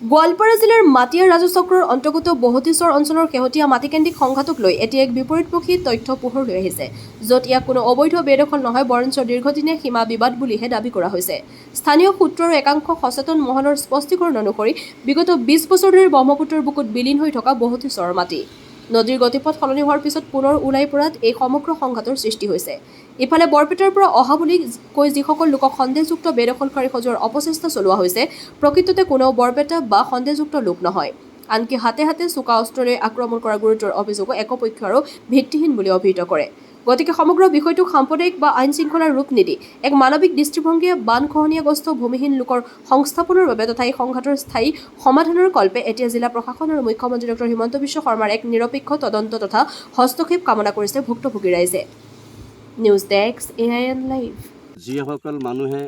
গোৱালপাৰা জিলাৰ মাটিয়া ৰাজু চক্ৰৰ অন্তৰ্গত বহতীশ্বৰ অঞ্চলৰ শেহতীয়া মাটিকেন্দ্ৰিক সংঘাতক লৈ এতিয়া এক বিপৰীতমুখী তথ্য পোহৰলৈ আহিছে, য'ত ইয়াক কোনো অবৈধ বেদখল নহয় বৰঞ্চ দীৰ্ঘদিনীয়া সীমা বিবাদ বুলিহে দাবী কৰা হৈছে। স্থানীয় সূত্ৰৰ একাংশ সচেতন মহলৰ স্পষ্টীকৰণ অনুসৰি বিগত 20 বছৰ ধৰি ব্ৰহ্মপুত্ৰৰ বুকুত বিলীন হৈ থকা বহতীশ্বৰৰ মাটি নদীৰ গতিপথ সলনি হোৱাৰ পিছত পুনৰ ওলাই পৰাত এই সমগ্ৰ সংঘাতৰ সৃষ্টি হৈছে। ইফালে বৰপেটাৰ পৰা অহা বুলি কৈ যিসকল লোকক সন্দেহযুক্ত বেদখলকাৰী সজোৱাৰ অপচেষ্টা চলোৱা হৈছে, প্ৰকৃততে কোনেও বৰপেটা বা সন্দেহযুক্ত লোক নহয়। আনকি হাতে হাতে চোকা অস্ত্ৰৰে আক্ৰমণ কৰাৰ গুৰুতৰ অভিযোগো একপক্ষ আৰু ভিত্তিহীন বুলি অভিহিত কৰে। গতিকে সমগ্ৰ বিষয়টোক সাম্প্ৰদায়িক বা আইন শৃংখলাৰ ৰূপ নিদি এক মানৱিক দৃষ্টিভংগীয়ে বান খহনীয়াগ্ৰস্ত ভূমিহীন লোকৰ সংস্থাপনৰ বাবে তথা এই সংঘাতৰ স্থায়ী সমাধানৰ কল্পে এতিয়া জিলা প্ৰশাসন আৰু মুখ্যমন্ত্ৰী ডক্টৰ হিমন্ত বিশ্ব শৰ্মাৰ এক নিৰপেক্ষ তদন্ত তথা হস্তক্ষেপ কামনা কৰিছে ভুক্তভোগী ৰাইজে। News desk AIN live. যিসকল মানুহে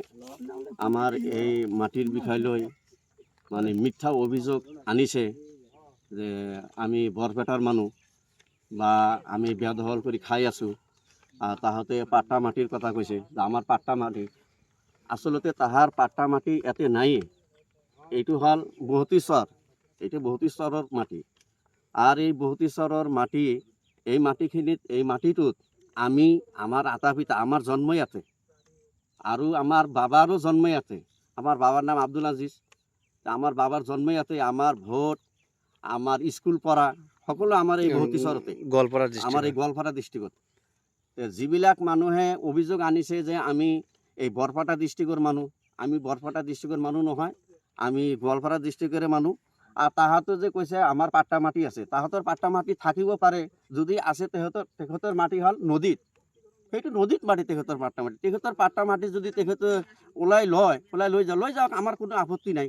আমাৰ এই মাটিৰ বিষয় লৈ মানে মিথ্যা অভিযোগ আনিছে যে আমি বৰপেটাৰ মানুহ বা আমি বেদখল কৰি খাই আছোঁ, তাহাঁতে পাট্টা মাটিৰ কথা কৈছে যে আমাৰ পাট্টা মাটি, আচলতে তাহাৰ পাট্টা মাটি ইয়াতে নায়েই। এইটো হ'ল বহতীশ্বৰ, এইটো বহতীশ্বৰৰ মাটি। আৰু এই বহতীশ্বৰৰ মাটি, এই মাটিখিনিত, এই মাটিটোত আমি আমাৰ আটা পিতা, আমাৰ জন্ম ইয়াতে আৰু আমাৰ বাবাৰো জন্ম ইয়াতে। আমাৰ বাবাৰ নাম আব্দুল আজিজ। আমাৰ বাবাৰ জন্ম ইয়াতে, আমাৰ ভোট, আমাৰ স্কুল পঢ়া সকলো আমাৰ এই বহতীশ্বৰতে, আমাৰ এই গোৱালপাৰা ডিষ্ট্ৰিক্টত। যিবিলাক মানুহে অভিযোগ আনিছে যে আমি এই বৰপেটা ডিষ্ট্ৰিক্টৰ মানুহ, আমি বৰপেটা ডিষ্ট্ৰিক্টৰ মানুহ নহয়, আমি গোৱালপাৰা ডিষ্ট্ৰিক্টৰে মানুহ। আৰু তাহাঁতে যে কৈছে আমাৰ পাট্টা মাটি আছে, তাহাঁতৰ পাট্টা মাটি থাকিব পাৰে, যদি আছে তেখেতৰ মাটি হ'ল নদীত, সেইটো নদীত মাটি তেখেতৰ পাট্টা মাটি। তেখেতৰ পাট্টা মাটি যদি তেখেতে ওলাই লৈ যাওক, আমাৰ কোনো আপত্তি নাই।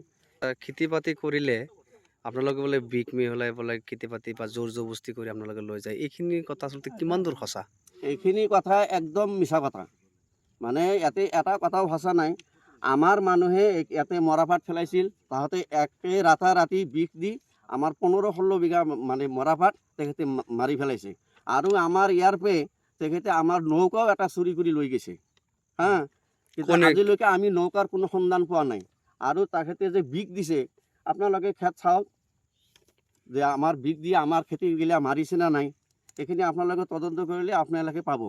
খেতি বাতি কৰিলে আপোনালোকে বোলে বিক মিহলাই বোলে খেতি বাতি বা জোৰ জবস্তি কৰি আপোনালোকে লৈ যায়, এইখিনি কথা আচলতে কিমান দূৰ সঁচা? এইখিনি কথা একদম মিছা কথা। মানে ইয়াতে এটা কথাও সঁচা নাই। আমাৰ মানুহে ইয়াতে মৰাপাট পেলাইছিল, তাহাঁতে একে ৰাতাৰাতি বিষ দি আমাৰ 15-16 বিঘা মানে মৰাপাট তেখেতে মাৰি পেলাইছে। আৰু আমাৰ ইয়াৰ পে তেখেতে আমাৰ নৌকাও এটা চুৰি কৰি লৈ গৈছে। কিন্তু আজিলৈকে আমি নৌকাৰ কোনো সন্ধান পোৱা নাই। আৰু তেখেতে যে বিষ দিছে, আপোনালোকে খেত চাওক যে আমাৰ বিষ দিয়ে আমাৰ খেতিগিলা মাৰিছে না নাই, এইখিনি আপোনালোকে তদন্ত কৰিলে আপোনালোকে পাব।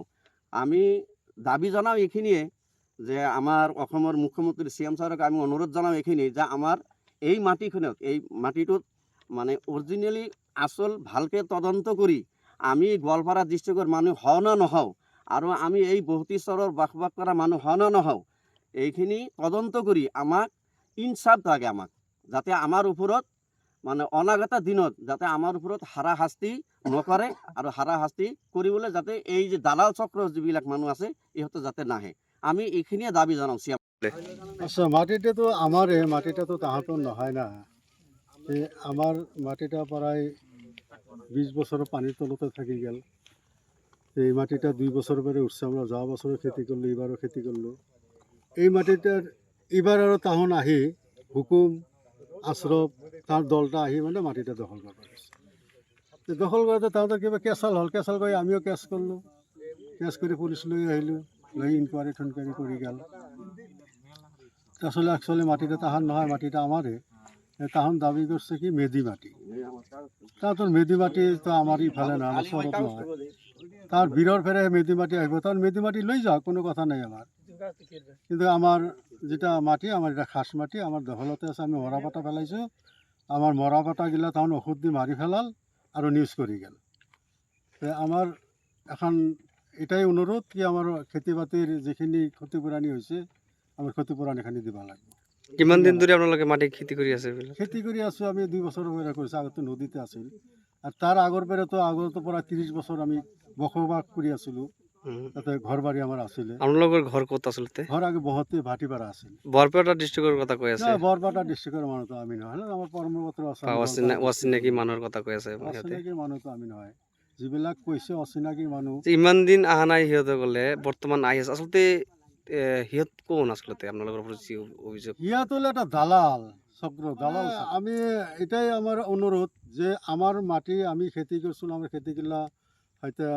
আমি দাবী জনাওঁ এইখিনিয়ে যে আমাৰ অসমৰ মুখ্যমন্ত্ৰী CM ছাৰক আমি অনুৰোধ জনাওঁ এইখিনি যে আমাৰ এই মাটিখনত, এই মাটিটোত মানে অৰিজিনেলি আচল ভালকৈ তদন্ত কৰি আমি গোৱালপাৰা ডিষ্ট্ৰিক্টৰ মানুহ হওঁ না নহওঁ, আৰু আমি এই বহতীশ্বৰৰ বসবাস কৰা মানুহ হওঁ না নহওঁ, এইখিনি তদন্ত কৰি আমাক ইনচাফ লাগে, আমাক যাতে আমাৰ ওপৰত মানে অনাগত দিনত যাতে আমাৰ ওপৰত হাৰাশাস্তি নকৰে, আৰু হাৰাশাস্তি কৰিবলৈ যাতে এই যে দালাল চক্ৰ যিবিলাক মানুহ আছে ইহঁতে যাতে নাহে, আমি এইখিনিয়ে দাবী জনাওঁ। আচ্ছা, মাটিটা তো আমারে, মাটিটা তো তাহাঁতর নহয় না। আমার মাটিটা প্রায় 20 বছর পানির তলতে থাকি গেল। এই মাটিটা 2 বছর পরে উঠছে, আমরা যাওয়া বছরও খেতি করলো, এবারও খেতি করলো। এই মাটিটার এবার আরও তাহন আহি হুকুম আশ্রফ তার দলটা আহি মানে মাটিটা দখল করতে গেছে। দখল করতে তাহলে কিবা কেঁচাল হল, কেঁচাল করে আমিও কেস করলো, কেস করে পুলিশ লই আহিলো, লই ইনকোয়ারি ঠনকোয়ারি করে গেল। আসলে অ্যাকচুয়ালি মাটিটা তাহার নহয়, মাটিটা আমারে। তাহন দাবি করছে কি মেদি মাটি, তা তোর মেদি মাটি তো আমারই ফেলে না, আমার শরৎ নয়, তার বীরর ফেরে মেদি মাটি আসবো, তার মেদি মাটি লই যাও, কোনো কথা নেই আমার। কিন্তু আমার যেটা মাটি, আমার এটা খাস মাটি, আমার দখলতে আছে। আমি মরা পাতা ফেলাইছো, আমার মরা পাতাগিলা তখন ওষুধ দিয়ে মারি ফেলাল আর নিউজ করে গেল। আমার এখন এটাই অনুরোধ কি আমার খেতি বাতির যেখিনি ক্ষতিপূরণী হয়েছে, আমার ক্ষতিপূরণ এখানে দিবা লাগবে। কিমান দিন ধরে আপোনালোকে মাটি খেতি কৰি আছে? খেতি কৰি আছো আমি 2 বছৰ ধৰে কৰিছো, আগতে নদীতে আছিল। আৰু তাৰ আগৰ পৰে তো আগতো পৰা 30 বছৰ আমি বসবাস কৰি আছিলো, তাতে ঘৰ বাৰী আমাৰ আছিলে। আপোনালোকৰ ঘৰ ক'ত আচলতে? ঘৰ আগে বহতি ভাটিপাৰা আছিল। বৰপেটা ডিষ্ট্ৰিক্টৰ কথা কৈ আছে? বৰপেটা ডিষ্ট্ৰিক্টৰ মানুহ তো আমি নহয়, আমাৰ কৰ্মপত্ৰ আছে। অচিনাকি মানুহৰ কথা কৈ আছে? অচিনাকি মানুহ তো আমি নহয়, যিবিলাক কৈছে অচিনাকি মানুহ। ইমান দিন অহা নাই সিহঁতে গ'লে, বৰ্তমান আহি আছে, আচলতে সিহঁত কোন আচলতে আপোনালোকৰ ওপৰত যি অভিযোগ? সিহঁত হলো এটা দালাল চক্র, দালাল। আমি এটাই আমার অনুরোধ যে আমার মাটি আমি খেতি করছিল, আমার খেতিগুলা হয়তো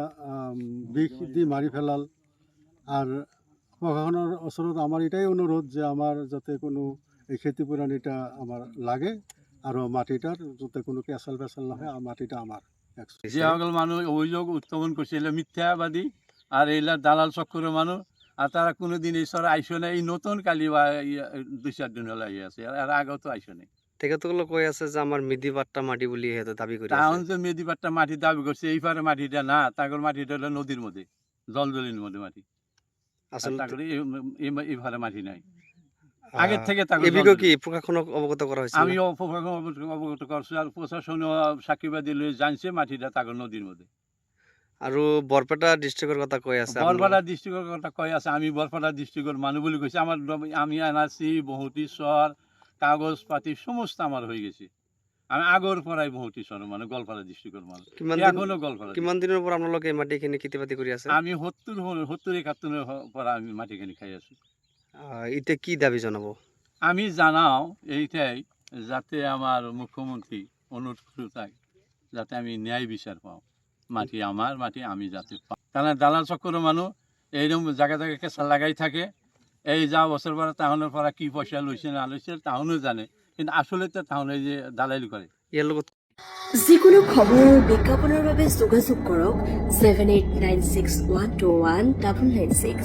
বিষ দি মারি ফেলাল। আর প্রশাসনের ওচৰত আমাৰ এটাই অনুৰোধ যে আমাৰ যাতে কোনো এই ক্ষতিপূৰণ এটা আমাৰ লাগে, আৰু মাটিটাৰ যাতে কোনো পেচাল নহয় আৰু মাটিটা আমাৰ যিসকল মানুহ অভিযোগ উত্থাপন কৰিছিলে মিথ্যাবাদী আর এইলা দালাল চক্করের মানুষ আর তারা কোনোদিন এই সর আইসো না এই নতুন কালি বা 2-4 দিন হলে আই আছে আর আগেও তো আইসো নাই তেখেতসকলে কৈ আছে যে আমাৰ মেদিপাট্টা মাটি বুলি সিহঁতে দাবী কৰি তাহন আছে যে মেদিপাট্টা মাটি দাবি করছে এইপারে মাটিটা না তাগর মাটিটা হলো নদীর মধ্যে জলজলির মধ্যে মাটি আর আচলতে তাগর এইভাবে মাটি নাই আগের থেকে তাগর এই বিষয়ে কি প্ৰশাসনক অৱগত কৰা হৈছে আমি অবগত কৰছি আৰ প্ৰশাসন সাক্ষীবাদী লই জানছে মাটিটা তাগৰ নদীৰ মধ্যে আৰু বৰপেটা ডিষ্ট্ৰিক্টৰ কথা কৈ আছে বৰপেটা ডিষ্ট্ৰিক্টৰ কথা কৈ আছে আমি বৰপেটা ডিষ্ট্ৰিক্টৰ মানুহ বুলি কৈছে আমাৰ আমি এনআৰসি বহুতি চৰ কাগজ পাতি সমস্ত আমাৰ হয়ে গেছে আমি আগৰ পৰাই বহুতি চৰ মানে গোৱালপাৰা ডিষ্ট্ৰিক্টৰ মানুহ এখনো গোৱালপাৰা কিমান দিনৰ পৰা আপোনালোকে এই মাটিখিনি খেতি বাতি কৰি আছে আমি 70-71 পৰা আমি মাটিখিনি খাই আছো এতিয়া কি দাবী জনাব আমি জানাও এইটাই যাতে আমার মুখ্যমন্ত্রী অনুরোধ করে যাতে আমি ন্যায় বিচার পাও মাটি আমার মাটি আমি যাতে পাও কারণ দালাল চক্করের মানুষ এইরকম জায়গা জায়গায় কেঁচা লাগাই থাকে এই যা বছর পরে তাহনের পৰা কি পয়সা লৈছে না লৈছে তাহনও জানে কিন্তু আসলে তো তাহলে যে দালালি করে ইয়াৰ লগত যিকোনো খবৰৰ বিজ্ঞাপনৰ বাবে যোগাযোগ কৰক 7896121996